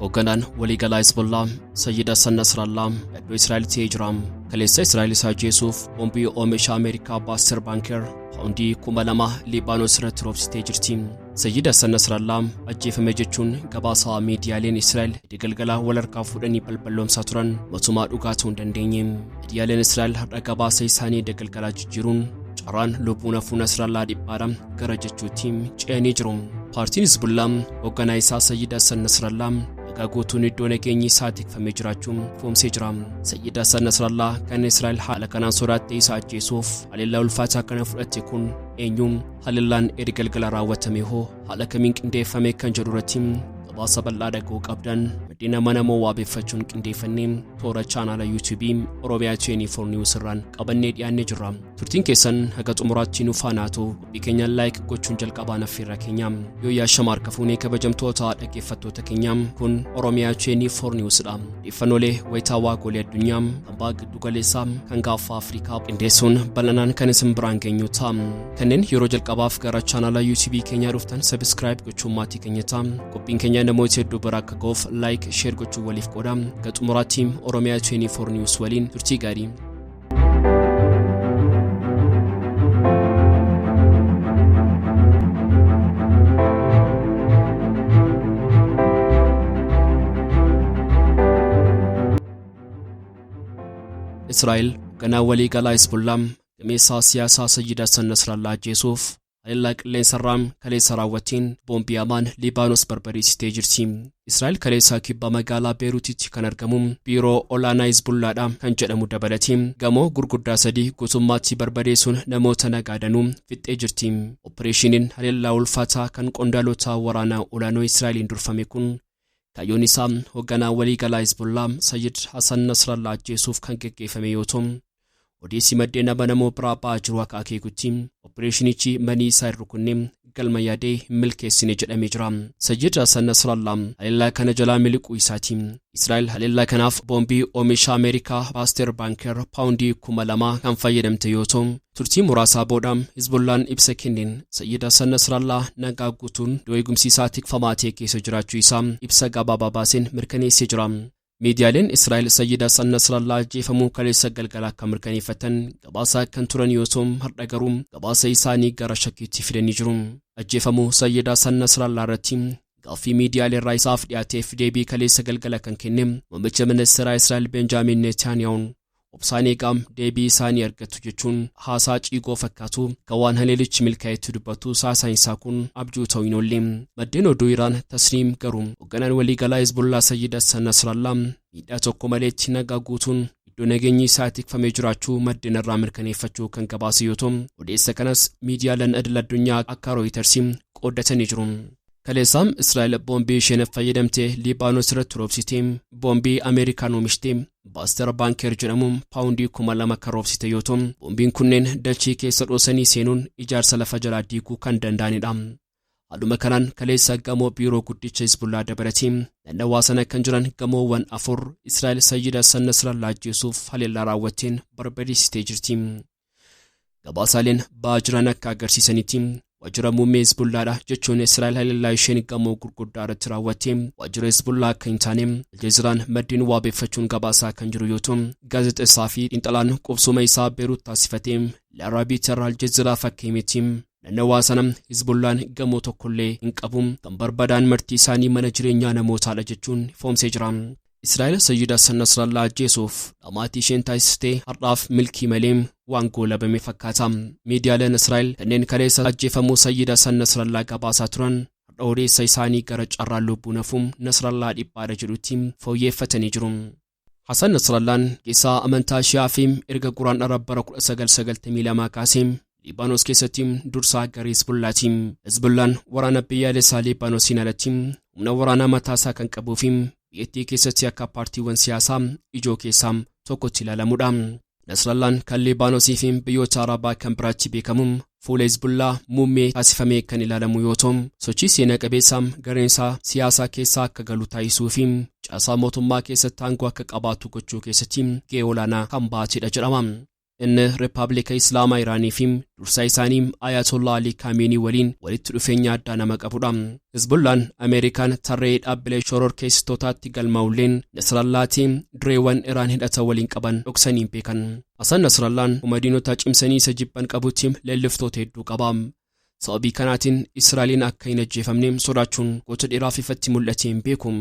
Hoogganaan waliigalaa Hizbollah Sayyid Hassan Nasrallah iddoo Israa'elitti hijiraam. Kaleessa Israa'el isa ajjeesuuf boombii oomisha Ameerikaa Baaster Banker paawundii 2000 Liibaanos irratti roobsitee jirti. Sayyid Hassan Nasrallah ajjeefame jechuun gabaasa miidiyaaleen Israa'el galgala walharkaa fuudhanii balballoomsaa turan mootummaa dhugaa ta'uu hin dandeenye. Miidiyaaleen Israa'el har'a gabaasa isaanii galgalaa jijjiiruun carraan lubbuun hafuu Nasrallah dhiphaadha gara jechuutti ce'anii jiru. Paartiin Hizbollah hoogganaa isaa Sayyid Hassan Nasrallah guutuun iddoo nageenyi isaa tikfamee jiraachuun foomsee jira. Sayyid Hassan Nasrallah kan Israa'el haala kanaan sodaattee isa ajjeesuuf haleellaa ulfaataa kana fudhatte kun eenyuun haleellaan galgala raawwatame hoo haala kamiin qindeeffame kan jedhu irratti gabaasa bal'aa dhaga'uu qabdan madina manamoo waabeeffachuun qindeeffannee toora chaanaala YouTube Oromiyaa 24 News irraan qabannee dhiyaannee jirra. Turtiin keessan haga xumuraatti nu faana ta'u keenya like gochuun jalqabaan affeerra keenya. Yoo yaashama harka fuunee kabajamtoota dhaggeeffattoota keenya kun Oromiyaa 24 News dha. Dhiiffanoolee wayitaawaa golee addunyaa hambaa giddu galeessaa kan gaafa Afrikaa qindeessuun bal'inaan kan isin biraan geenyu ta'a. Kanneen yeroo jalqabaaf gara chaanaala YouTube keenyaa dhuftan subscribe gochuun maatii keenya ta'a. Qophiin keenya namoota hedduu bira akka ga'uuf like share gochuun waliif qooda. Haga xumuraatti Oromiyaa 24 News waliin turtii gaarii. Israa'el ganaa waliigalaa Hizbollah gameessaa siyaasaa Sayyid Hassan Nasrallah ajjeesuuf haleellaa qilleensarraan kaleessa raawwateen boombii hamaan Liibaanos barbadeessitee jirti. Israa'el kaleessa kibba magaalaa Beeruutitti kan argamu biiroo olaanaa Hizbollaadha kan jedhamu dabalatee gamoo gurguddaa 3 guutummaatti barbadeessuun namoota nagaadanuu fixxee jirti. Opereeshiniin haleellaa ulfaataa kan qondaalota waraanaa olaanoo Israa'eliin durfame kun kaayyoon isaa hoogganaa waliigalaa Hizbollah Sayyid Hassan Nasrallah ajjeesuuf kan gaggeeffame yoo ta'u odeessi maddeen amanamoo biraa ba'aa jiru akka akeekutti opereeshinichi manii isaa rukunnee galma yaadee milkeessine jedhamee jira. Sayyid Hassan Nasrallah haleellaa kana jalaa miliquu isaati. Israa'el haleellaa kanaaf boombii oomisha Ameerikaa Baaster Banker paawundii 2000 kan fayyadamte yoo ta'u turtii muraasaa booda Hizbollaan ibsa kenneen Sayyid Hassan Nasrallah nagaa guutuun eegumsi isaa tikfamaa ta'e keessa jiraachuu isaa ibsa gabaabaa baaseen mirkaneessee jira. Miidiyaaleen Israa'el Sayyid Hassan Nasrallah ajjeefamuu kaleessa galgala akka mirkaneeffatan gabaasa kan turan yoo ta'u har'a garuu gabaasa isaanii gara shakkiitti fidanii jiru. Ajjeefamuu Sayyid Hassan Nasrallah irratti gaaffii miidiyaalee irraa isaaf dhiyaateef deebii kaleessa galgala kan kenne muummicha ministeera Israa'el Benjamin Netanyahu obsaan eegaam deebii isaanii argatu jechuun haasaa ciigoo fakkaatu kan waan haleelichi milkaa'etti dubbatu saasaan isaa kun abjuu ta'uu hin oolle. Maddeen oduu Iraan Tasniim garuu hoogganaan waliigalaa Hizbollah Sayyid Hassan Nasrallah miidhaa tokko maleetti nagaa guutuun iddoo nageenyi isaa tikfamee jiraachuu maddeen irraa mirkaneeffachuu kan gabaase yoo ta'u odeessa kanas miidiyaaleen idil addunyaa akka Reuters qooddatanii jiru. Kaleessam Israa'el boombii isheen fayyadamte Liibaanos irratti roobsitee boombii Ameerikaan oomishte Baaster Banker jedhamuun paawundii 2000 kan roobsite yoo ta'u boombiin kunneen dachii keessa dhoosanii seenuun ijaarsa lafa jalaa diiguu kan danda'anidha. Haaluma kanaan kaleessa gamoo biiroo guddicha Hizbollah dabalatee naannawaa sana kan jiran gamoowwan 4 Israa'el Sayyid Hassan Nasrallah ajjeesuuf haleellaa raawwatteen barbadeessitee jirti. Gabaasaaleen ba'aa jiran akka agarsiisanitti wajjira muummee Hizbollaadha jechuun Israa'el haleellaa isheen gamoo gurguddaa irratti raawwattee wajjira Hizbollah akka hin taane Aljeeziraan maddiin waabeeffachuun gabaasaa kan jiru yoo ta'u gaazexeessaa fi xiinxalaan qubsuma isaa Beerut taasifatee Larabiit irraa Aljeeziraaf akka himetti naannawaa sana Hizbollaan gamoo tokkollee hin qabu kan barbadaan marti isaanii mana jireenyaa namootaadha jechuun foomsee jira. Israa'el Sayyid Hassan Nasrallah ajjeesuuf dhamaatii isheen taasistee har'aaf milkii malee waan goolabame fakkaata. Miidiyaaleen Israa'el kanneen kaleessa ajjeefamuu Sayyid Hassan Nasrallah gabaasaa turan har'a odeessa isaanii gara carraan lubbuun hafuu Nasrallah dhiphaadha jedhutti fooyyeeffatanii jiru. Hassan Nasrallaan keessaa amantaa Shi'aa fi erga Quraana bara 1992 kaasee Liibaanos keessatti dursaa garee Hizbollaati. Hizbollaan waraana biyyaalessaa Liibaanosiin alatti humna waraanaa mataasaa kan qabuu fi biyyattii keessatti akka paartiiwwan siyaasaa ijoo keessaa tokkotti ilaalamudha. Nasrallaan kan Liibaanosii fi biyyoota Arabaa kan biraatti beekamu fuula Hizbollah muummee taasifamee kan ilaalamu yoo ta'u sochii seenaa qabeessaa gareen isaa siyaasaa keessaa akka galu taasisuu fi caasaa mootummaa keessatti aangoo akka qabaatu gochuu keessatti gahee olaanaa kan baatedha jedhama. inni Riippaabilika Islaamaa Iraaniifim dursaa isaanii Ayatollah Ali Khamenei waliin walitti dhufeenya addaa nama qabudha. Hizbullaan Ameerikaan tarree dhaabbilee shororkeessitootaatti galmaa'ulleen Nasrallaatiin dureewwan Iraan hidhata waliin qaban dhoksanii beekan. Hasan Nasrallaan humadiinota cimsanii isa jibban qabutti leelliftoota hedduu qaba. Sababii kanaatiin Israa'eliin akka hin ajjeefamne sodaachuun gocha dheeraaf ifatti mul'atee hin beeku.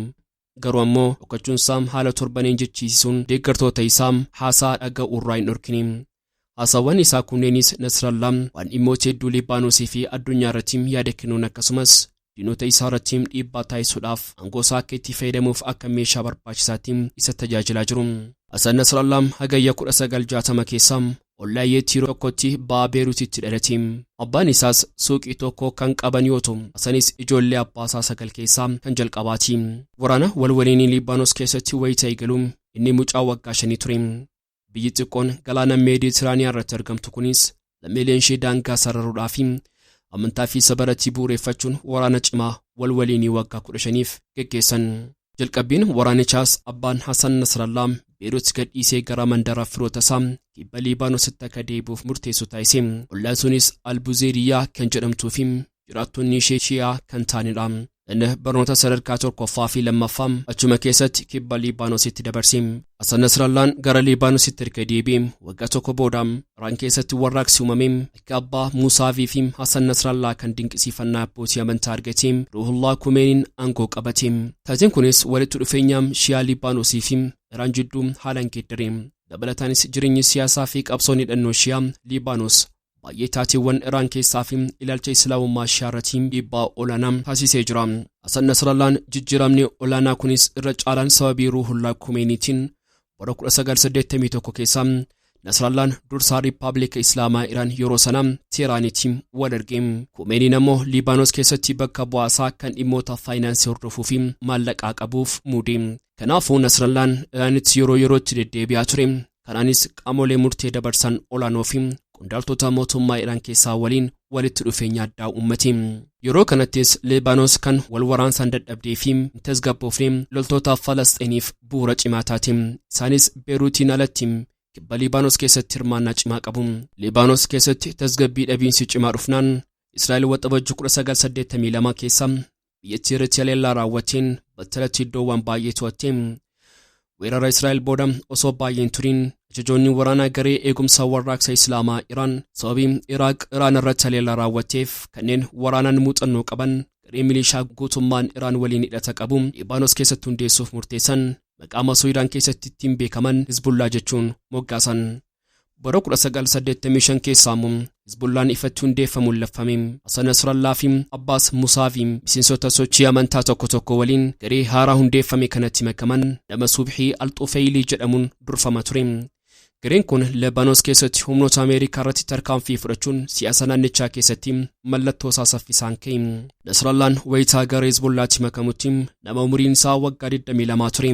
Garuu ammoo dhokachuun isaa haala torbaneen jechiisuun deeggartoota isaa haasaa dhaga'uu irraa hin dhorkine. Haasaawwan isaa kunneenis Nasrallaan waan dhimmoota hedduu Liibaanosii fi addunyaa irratti yaada kennuun akkasumas diinota isaa irratti dhiibbaa taasisuudhaaf aangoo isaa akka itti fayyadamuuf akka meeshaa barbaachisaatti isa tajaajilaa jiru. Hasan Nasrallaan hagayya 1960 keessa ollaa Tiiroo tokkotti ba'a Beeruutitti dhalate. Abbaan isaas suuqii tokko kan qaban yoo ta'u, Hasanis ijoollee abbaa isaa 9 keessaa kan jalqabaati. Waraana walwaliinii Liibaanos keessatti wayita eegaluun inni mucaa waggaa 5 ture. Biyyi xiqqoon galaana Meeditiraaniyaa irratti argamtu kunis lammiileen ishee daangaa sararuudhaaf amantaa fi sabaratti bu'uureffachuun waraana cimaa walwaliinii waggaa 15f geggeessan. Jalqabbiin waraanichaas abbaan Hasan Nasrallaan Beeruut gadhiisee gara mandara firoota isaa kibba Liibaanositti akka deebi'uuf murteessu taasise. Ollaan sunis Albuzeeriyaa kan jedhamtuu fi jiraattonni ishee Shi'aa kan ta'anidha. Inni barnoota sadarkaa tokkoffaa fi lammaffaa achuma keessatti kibba Liibaanositti dabarse. Hasan Nasrallaan gara Liibaanositti erga deebi'ee waggaa tokko booda Iraan keessatti warraaqsi uumame. Akka abbaa Musaavii fi Hasan Nasrallaa kan dinqisiifannaa abbootii amantaa argate Ruuhullah Khomeiniin aangoo qabate. Taateen kunis walitti dhufeenya Shi'aa Liibaanosii fi Iraan jidduu haalaan geeddare. Dabalataanis jireenyi siyaasaa fi qabsoon hidhannoo Shi'aa Liibaanos baay'ee taateewwan Iraan keessaa fi ilaalcha Islaamummaa Shi'aa irratti dhiibbaa olaanaa taasisee jira. Hasan Nasrallaan jijjiiramni olaanaa kunis irra caalaan sababii Ruuhullah Khomeiniitiin bara 1981 keessa Nasrallaan dursaa Riippaabilika Islaamaa Iraan yeroo sana Teeraanitti wal arge. Khomeiniin ammoo Liibaanos keessatti bakka bu'aasaa kan dhimmoota faayinaansii hordofuu fi maallaqaa qabuuf muude. Kanaafuu Nasrallaan Iraanitti yeroo yerootti deddeebi'aa ture. Kanaanis qaamolee murtee dabarsan olaanoo fi qondaaltota mootummaa Iraan keessaa waliin walitti dhufeenya addaa uummate. Yeroo kanattis Liibaanos kan wal waraansaan dadhabdee fi tasgabboofne loltoota Falasxiiniif bu'uura cimaa taate. Isaanis Beeruutiin alatti kibba Liibaanos keessatti hirmaannaa cimaa qabu. Liibaanos keessatti tasgabbii dhabiinsi cimaa dhufnaan Israa'el waxabajjii 1982 keessa biyyattii irratti haleellaa raawwateen battalatti iddoowwan baay'ee to'atte. Weerara Israa'el booda osoo baay'een turiin ajajoonni waraanaa garee eegumsa warraaqsa Islaamaa Iraan sababii Iraaq Iraan irratti haleellaa raawwateef kanneen waraanaan muuxannoo qaban garee milishaa guutummaan Iraan waliin hidhata qabu Liibaanos keessatti hundeessuuf murteessan. Maqaa masoo Iraan keessatti ittiin beekaman Hizbullaa jechuun moggaasan. Bara 1985 keessaa immoo Hizbullaan ifatti hundeeffamuun laffame. Hasan Nasrallaa fi Abbaas Musaavii miseensota sochii amantaa tokko waliin garee haaraa hundeeffame kanatti makaman nama Subhii Al-Xufeylii jedhamuun durfama ture. Gareen kun Liibaanos keessatti humnoota Ameerikaa irratti tarkaanfii fudhachuun siyaasa naannichaa keessatti mallattoo isaa saffisaan ka'e. Nasrallaan wayitaa gara Hizbullaatti makamutti nama umuriin isaa waggaa 22 ture.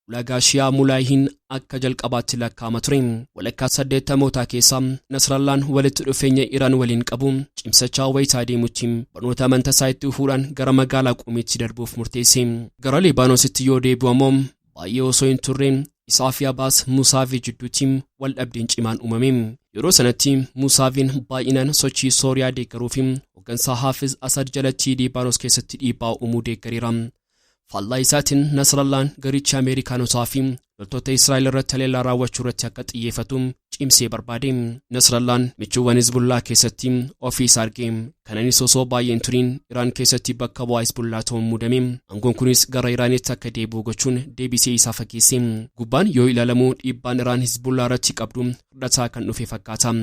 Ulaagaa Shi'aa Mulaayihiin akka jalqabaatti lakkaa'ama ture. Walakkaa 80mootaa keessa Nasrallaan walitti dhufeenya Iraan waliin qabu cimsachaa wayitaa deemutti barnoota amantaa isaa itti fuudhaan gara magaalaa Qumiitti darbuuf murteesse. Gara Liibaanositti yoo deebi'u ammoo baay'ee osoo hin turre isaa fi Abbaas Musaavii jidduutti wal dhabdeen cimaan uumame. Yeroo sanatti Musaaviin baay'inaan sochii Sooriyaa deeggaruu fi hooggansa Haafiz Asad jalatti Liibaanos keessatti dhiibbaa uumuu deeggariira. Faallaa isaatiin Nasrallaan garicha Ameerikaanotaa fi loltoota Israa'el irratti haleellaa raawwachuu irratti akka xiyyeeffatu cimsee barbaade. Nasrallaan michuuwwan Hizbullaa keessatti ofii isaa arge. Kanaanis osoo baay'een turiin Iraan keessatti bakka bu'aa Hizbullaa ta'uun muudame. Aangoon kunis gara Iraanitti akka deebi'u gochuun deebisee isaa fakkeesse. Gubbaan yoo ilaalamu dhiibbaan Iraan Hizbullaa irratti qabdu fudhataa kan dhufe fakkaata.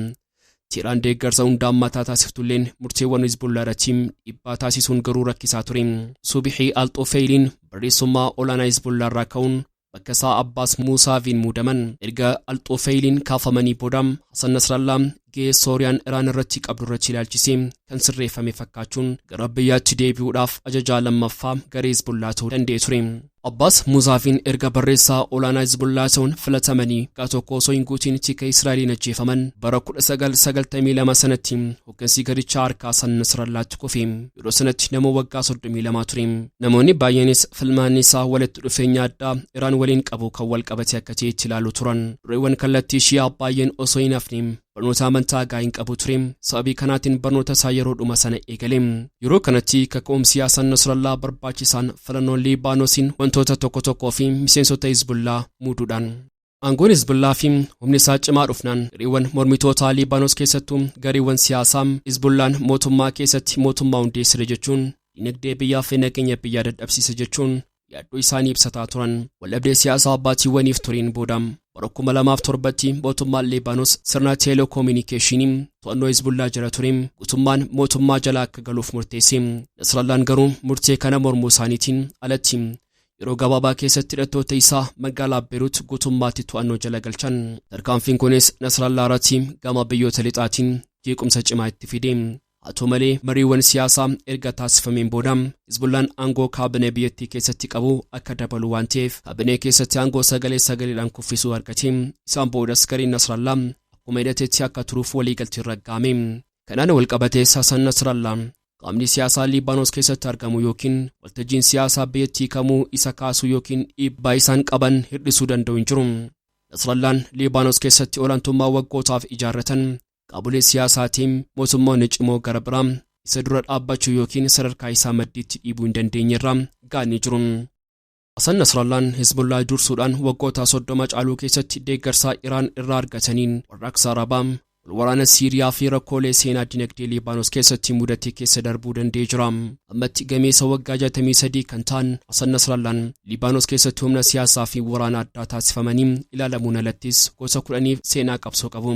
Teeraan deeggarsa hundaan mataa taasiftulleen murteewwan Hizbullaa irratti dhiibbaa taasisuun garuu rakkisaa ture. Subhii Al-Xufeyliin barreessummaa olaanaa Hizbullaa irraa ka'uun bakka isaa Abbaas Musaaviin muudaman. Erga Al-Xufeyliin kaafamanii booda Hasan Nasrallaa gahee Sooriyaan Iraan irratti qabdu irratti ilaalchisee kan sirreeffame fakkaachuun gara biyyaatti deebi'uudhaaf ajajaa lammaffaa garee Hizbullaa ta'uu danda'e ture. Abbaas Muzaafiin erga barreessaa olaanaa Hizbullaa ta'uun filatamanii tokko osoo hin guutiin tika Israa'eliin ajjeefaman bara 1992 sanatti hoggansi garichaa harkaa Hassan Nasrallaatti kufe. Yeroo sanatti nama waggaa 32 ture. Namoonni baay'eenis filmaanni isaa walitti dhufeenya addaa Iraan waliin qabu kan wal qabate akka ta'etti ilaalu turan. Dureewwan kallattii Shi'aa baay'een osoo hin hafne barnoota amantaa gaa'in qabu ture. Sababii kanaatiin barnoota isaa yeroo dhuma sana eegale. Yeroo kanatti kaka'umsi Hassan Nasrallaa barbaachisaan filannoon Libaanoosiin wantoota tokko fi miseensota Hizbullaa muuduudhaan. Aangoon Hizbullaa fi humni isaa cimaa dhufnaan gareewwan mormitoota Libaanos keessattuu gareewwan siyaasaa Hizbullaan mootummaa keessatti mootummaa hundeessire jechuun dinagdee biyyaa fi nageenya biyyaa dadhabsiise jechuun yaaddoo isaanii ibsataa turan. Waldhabdee siyaasaa baatiiwwaniif tureen booda bara 2007tti mootummaan Libaanos sirna teelekoominikeeshinii to'annoo Hizbullaa jala ture guutummaan mootummaa jala akka galuuf murteesse. Nasrallaan garuu murtee kana mormuu isaaniitiin alatti yeroo gabaabaa keessatti hidhattoota isaa magaalaa Beirut guutummaatti to'annoo jala galchan. Tarkaanfiin kunis Nasrallaa irratti gama biyyoota lixaatiin jeequmsa cimaa itti fide. Haa ta'u malee mariiwwan siyaasaa erga taasifameen booda Hizbullaan aangoo kaabinee biyyattii keessatti qabu akka dabalu waan ta'eef kaabinee keessatti aangoo sagaleedhaan kuffisuu argate. Isaan boodas gariin Nasrallaa akkuma hidhateetti akka turuuf waliigaltee irra ga'ame. Kanaan walqabatee Hassan Nasrallaa qaamni siyaasaa Libaanos keessatti argamu yookiin waltajjiin siyaasaa biyyattii kamuu isa kaasuu yookiin dhiibbaa isaan qaban hir'isuu danda'u hin jiru. Nasrallaan Libaanos keessatti olaantummaa waggootaaf ijaarratan qaamolee siyaasaatiin mootummoonni cimoo gara biraa isa dura dhaabbachuu yookiin sadarkaa isaa maddiitti dhiibuu hin dandeenyerra ga'anii jiru. Hassan Nasrallaan Hizbullaa dursuudhaan waggoota 30 caaluu keessatti deeggarsa Iraan irraa argataniin warraaqsa Arabaa waraana Siiriyaa fi rakkoolee seenaa dinagdee Libaanos keessatti mudatee keessa darbuu danda'ee jira. Ammatti gameessa waggaa 63 kan ta'an Hassan Nasrallaan Libaanos keessatti humna siyaasaa fi waraana addaa taasifamanii ilaalamuun alattis gosa 10 seenaa qabsoo qabu.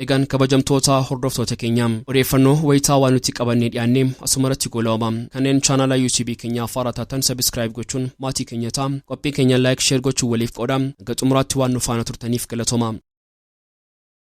Egaan kabajamtoota hordoftoota keenya odeeffannoo wayitaa waan nuti qabannee dhiyaanne asumarratti goolabama. Kanneen chaanala YouTube keenya faara taatan subscribe gochuun maatii keenya ta'a. Qophii keenya like share gochuun waliif qooda. Hanga xumuraatti waan nu faana turtaniif galatooma.